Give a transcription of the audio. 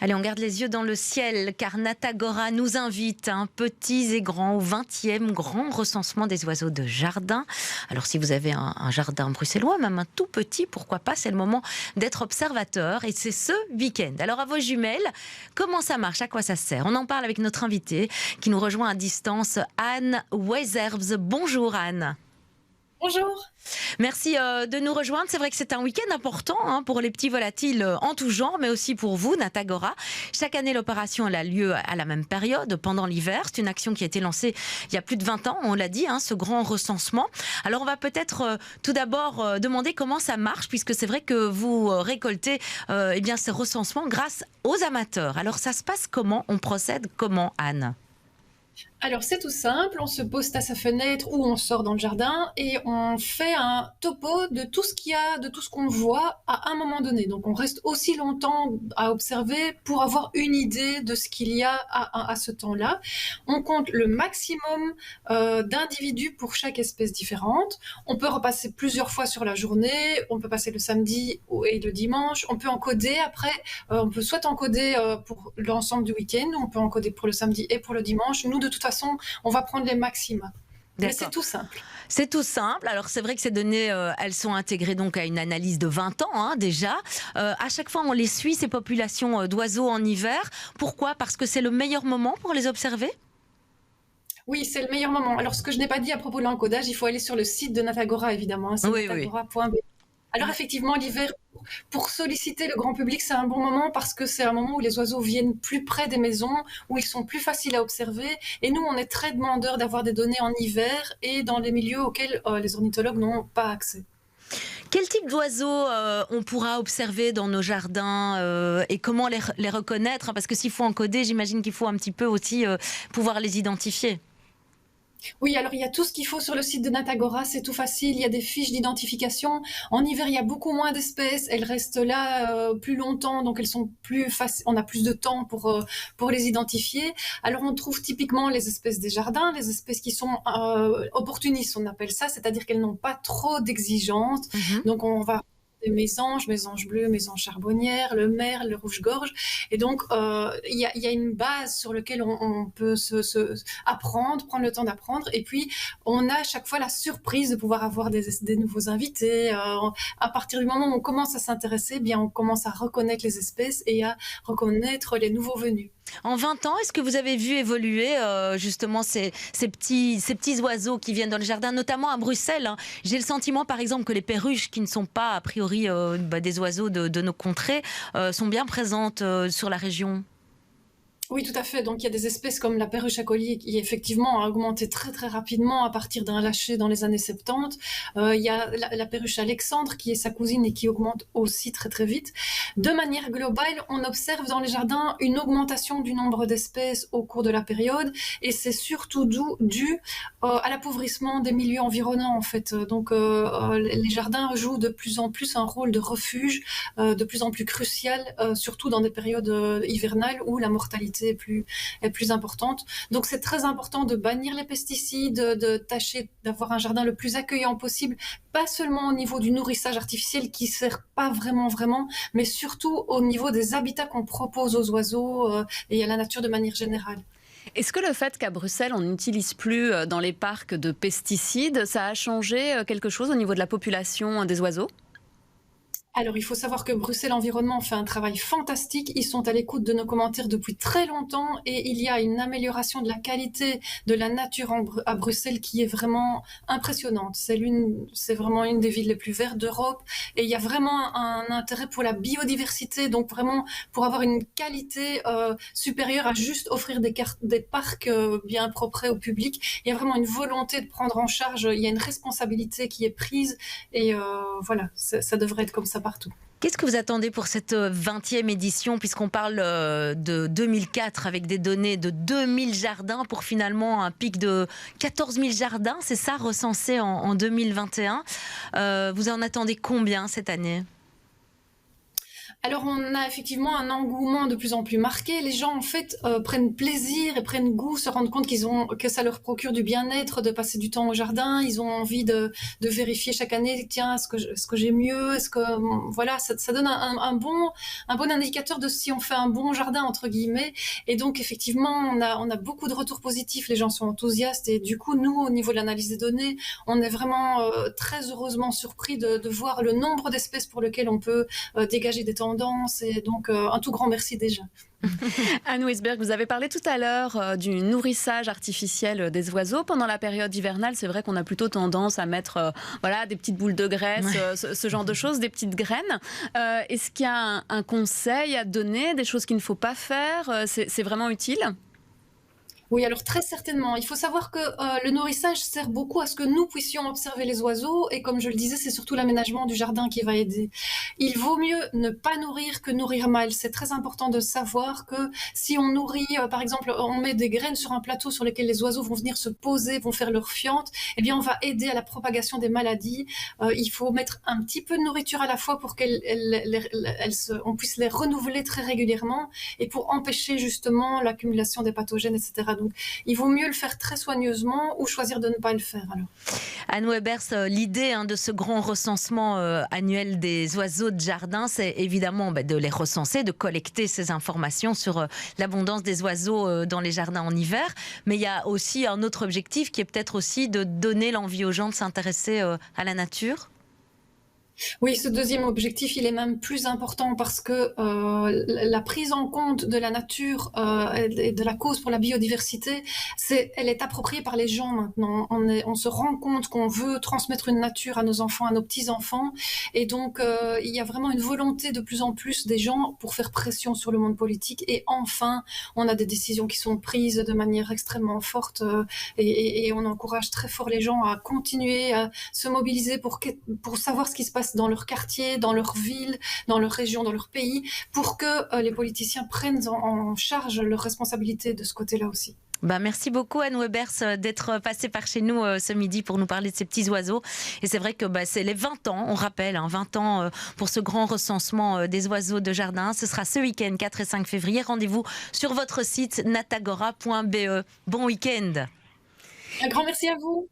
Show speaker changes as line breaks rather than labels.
Allez, on garde les yeux dans le ciel car Natagora nous invite à un petits et grands au 20e grand recensement des oiseaux de jardin. Alors si vous avez un jardin bruxellois, même un tout petit, pourquoi pas, c'est le moment d'être observateur et c'est ce week-end. Alors à vos jumelles, comment ça marche, à quoi ça sert? On en parle avec notre invitée qui nous rejoint à distance, Anne Wezerbs. Bonjour Anne.
Bonjour.
Merci de nous rejoindre. C'est vrai que c'est un week-end important pour les petits volatiles en tout genre, mais aussi pour vous, Natagora. Chaque année, l'opération elle a lieu à la même période, pendant l'hiver. C'est une action qui a été lancée il y a plus de 20 ans, on l'a dit, ce grand recensement. Alors, on va peut-être tout d'abord demander comment ça marche, puisque c'est vrai que vous récoltez eh bien, ces recensements grâce aux amateurs. Alors, ça se passe comment? On procède comment, Anne?
Alors c'est tout simple, on se poste à sa fenêtre ou on sort dans le jardin et on fait un topo de tout ce qu'il y a, de tout ce qu'on voit à un moment donné. Donc on reste aussi longtemps à observer pour avoir une idée de ce qu'il y a à ce temps-là. On compte le maximum d'individus pour chaque espèce différente. On peut repasser plusieurs fois sur la journée, on peut passer le samedi et le dimanche, on peut encoder après, on peut soit encoder pour l'ensemble du week-end, on peut encoder pour le samedi et pour le dimanche. Nous de toute façon, on va prendre les maxima. Mais c'est tout simple.
C'est tout simple. Alors c'est vrai que ces données, elles sont intégrées donc à une analyse de 20 ans déjà. À chaque fois, on les suit, ces populations d'oiseaux en hiver. Pourquoi? Parce que c'est le meilleur moment pour les observer?
Oui, c'est le meilleur moment. Alors, ce que je n'ai pas dit à propos de l'encodage, il faut aller sur le site de Natagora, évidemment. C'est
Oui, oui.
natagora.be. Alors effectivement, l'hiver, pour solliciter le grand public, c'est un bon moment parce que c'est un moment où les oiseaux viennent plus près des maisons, où ils sont plus faciles à observer. Et nous, on est très demandeurs d'avoir des données en hiver et dans les milieux auxquels les ornithologues n'ont pas accès.
Quel type d'oiseaux on pourra observer dans nos jardins et comment les reconnaître? Parce que s'il faut encoder, j'imagine qu'il faut un petit peu aussi pouvoir les identifier.
Oui, alors il y a tout ce qu'il faut sur le site de Natagora, c'est tout facile, il y a des fiches d'identification. En hiver, il y a beaucoup moins d'espèces, elles restent là plus longtemps, donc elles sont plus faciles, on a plus de temps pour les identifier. Alors on trouve typiquement les espèces des jardins, les espèces qui sont opportunistes, on appelle ça, c'est-à-dire qu'elles n'ont pas trop d'exigences. Donc on va des mésanges bleues, mésanges charbonnières, le merle, le rouge-gorge. Et donc, il y a une base sur laquelle on peut apprendre, prendre le temps d'apprendre. Et puis, on a à chaque fois la surprise de pouvoir avoir des nouveaux invités. À partir du moment où on commence à s'intéresser, bien, on commence à reconnaître les espèces et à reconnaître les nouveaux venus.
En 20 ans, est-ce que vous avez vu évoluer justement ces petits oiseaux qui viennent dans le jardin, notamment à Bruxelles? J'ai le sentiment, par exemple, que les perruches, qui ne sont pas a priori des oiseaux de nos contrées, sont bien présentes sur la région.
Oui, tout à fait. Donc, il y a des espèces comme la perruche à collier qui, effectivement, a augmenté très, très rapidement à partir d'un lâcher dans les années 70. Il y a la perruche Alexandre, qui est sa cousine et qui augmente aussi très, très vite. De manière globale, on observe dans les jardins une augmentation du nombre d'espèces au cours de la période et c'est surtout dû à l'appauvrissement des milieux environnants, en fait. Donc, les jardins jouent de plus en plus un rôle de refuge, de plus en plus crucial, surtout dans des périodes hivernales où la mortalité est plus importante. Donc c'est très important de bannir les pesticides, de tâcher d'avoir un jardin le plus accueillant possible, pas seulement au niveau du nourrissage artificiel qui sert pas vraiment, mais surtout au niveau des habitats qu'on propose aux oiseaux et à la nature de manière générale.
Est-ce que le fait qu'à Bruxelles, on n'utilise plus dans les parcs de pesticides, ça a changé quelque chose au niveau de la population des oiseaux ?
Alors, il faut savoir que Bruxelles Environnement fait un travail fantastique. Ils sont à l'écoute de nos commentaires depuis très longtemps et il y a une amélioration de la qualité de la nature à Bruxelles qui est vraiment impressionnante. C'est vraiment une des villes les plus vertes d'Europe et il y a vraiment un intérêt pour la biodiversité, donc vraiment pour avoir une qualité supérieure à juste offrir des parcs bien propres au public. Il y a vraiment une volonté de prendre en charge, il y a une responsabilité qui est prise et voilà, ça devrait être comme ça partout.
Qu'est-ce que vous attendez pour cette 20e édition, puisqu'on parle de 2004 avec des données de 2000 jardins pour finalement un pic de 14 000 jardins, c'est ça, recensé en 2021. Vous en attendez combien cette année ?
Alors, on a effectivement un engouement de plus en plus marqué. Les gens, en fait, prennent plaisir et prennent goût, se rendent compte que ça leur procure du bien-être de passer du temps au jardin. Ils ont envie de vérifier chaque année, tiens, est-ce que j'ai mieux? Voilà, ça donne un bon indicateur de si on fait un bon jardin, entre guillemets. Et donc, effectivement, on a beaucoup de retours positifs. Les gens sont enthousiastes. Et du coup, nous, au niveau de l'analyse des données, on est vraiment très heureusement surpris de voir le nombre d'espèces pour lesquelles on peut dégager des tendances. Et donc, un tout grand merci déjà.
Anne Wisberg, vous avez parlé tout à l'heure du nourrissage artificiel des oiseaux. Pendant la période hivernale, c'est vrai qu'on a plutôt tendance à mettre voilà, des petites boules de graisse, ce genre de choses, des petites graines. Est-ce qu'il y a un conseil à donner, des choses qu'il ne faut pas faire? C'est vraiment utile?
Oui, alors très certainement. Il faut savoir que le nourrissage sert beaucoup à ce que nous puissions observer les oiseaux et comme je le disais, c'est surtout l'aménagement du jardin qui va aider. Il vaut mieux ne pas nourrir que nourrir mal. C'est très important de savoir que si on nourrit, par exemple, on met des graines sur un plateau sur lequel les oiseaux vont venir se poser, vont faire leur fiente, eh bien on va aider à la propagation des maladies. Il faut mettre un petit peu de nourriture à la fois pour qu'on puisse les renouveler très régulièrement et pour empêcher justement l'accumulation des pathogènes, etc. Donc, il vaut mieux le faire très soigneusement ou choisir de ne pas le faire. Alors.
Anne Webers, l'idée de ce grand recensement annuel des oiseaux de jardin, c'est évidemment de les recenser, de collecter ces informations sur l'abondance des oiseaux dans les jardins en hiver. Mais il y a aussi un autre objectif qui est peut-être aussi de donner l'envie aux gens de s'intéresser à la nature.
Oui, ce deuxième objectif, il est même plus important parce que la prise en compte de la nature et de la cause pour la biodiversité, elle est appropriée par les gens maintenant. On se rend compte qu'on veut transmettre une nature à nos enfants, à nos petits-enfants. Et donc, il y a vraiment une volonté de plus en plus des gens pour faire pression sur le monde politique. Et enfin, on a des décisions qui sont prises de manière extrêmement forte et on encourage très fort les gens à continuer à se mobiliser pour savoir ce qui se passe dans leur quartier, dans leur ville, dans leur région, dans leur pays, pour que les politiciens prennent en charge leurs responsabilités de ce côté-là aussi.
Merci beaucoup Anne Webers d'être passée par chez nous ce midi pour nous parler de ces petits oiseaux. Et c'est vrai que c'est les 20 ans, on rappelle, 20 ans pour ce grand recensement des oiseaux de jardin. Ce sera ce week-end 4 et 5 février. Rendez-vous sur votre site natagora.be. Bon week-end.
Un grand merci à vous.